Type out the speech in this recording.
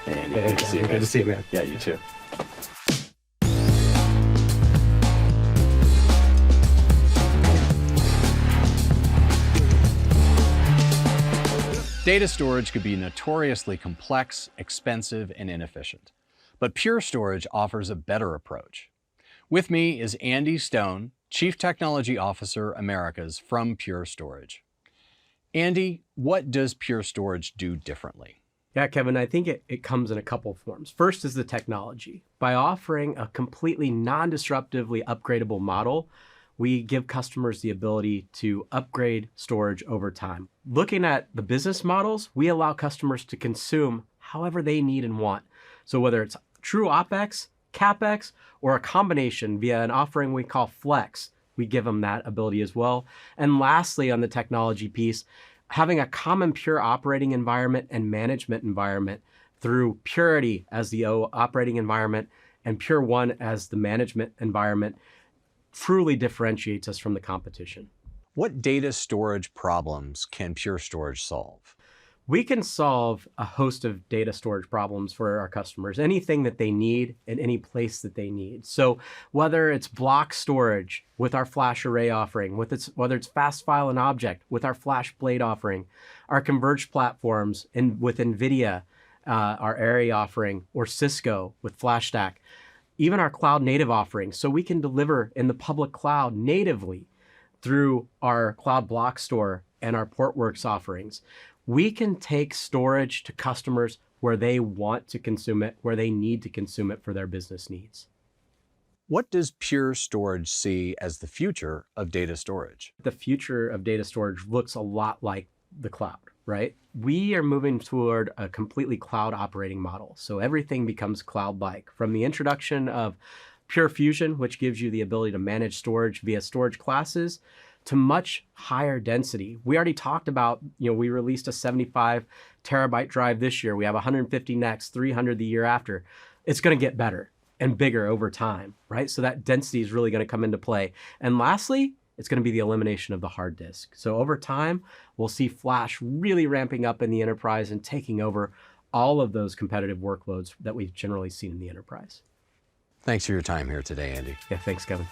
Hey, Andy. Hey, Good to see you, man. good to see you, man. Yeah, you too. Data storage could be notoriously complex, expensive, and inefficient. But Pure Storage offers a better approach. With me is Andy Stone, Chief Technology Officer Americas from Pure Storage. Andy, what does Pure Storage do differently? Yeah, Kevin, I think it comes in a couple of forms. First is the technology. By offering a completely non-disruptively upgradable model, we give customers the ability to upgrade storage over time. Looking at the business models, we allow customers to consume however they need and want. So whether it's true OpEx, CapEx, or a combination via an offering we call Flex, we give them that ability as well. And lastly, on the technology piece, having a common Pure operating environment and management environment through Purity as the operating environment and Pure One as the management environment truly differentiates us from the competition. What data storage problems can Pure Storage solve? We can solve a host of data storage problems for our customers, anything that they need in any place that they need. So whether it's block storage with our flash array offering, whether it's fast file and object with our FlashBlade offering, our converged platforms with NVIDIA, our Array offering, or Cisco with FlashStack, even our cloud native offerings. So we can deliver in the public cloud natively through our cloud block store and our Portworx offerings. We can take storage to customers where they want to consume it, where they need to consume it for their business needs. What does Pure Storage see as the future of data storage? The future of data storage looks a lot like the cloud, right? We are moving toward a completely cloud operating model. So everything becomes cloud-like. From the introduction of Pure Fusion, which gives you the ability to manage storage via storage classes, to much higher density. We already talked about, we released a 75 terabyte drive this year. We have 150 next, 300 the year after. It's going to get better and bigger over time, right? So that density is really going to come into play. And lastly, it's going to be the elimination of the hard disk. So over time, we'll see flash really ramping up in the enterprise and taking over all of those competitive workloads that we've generally seen in the enterprise. Thanks for your time here today, Andy. Yeah, thanks, Kevin.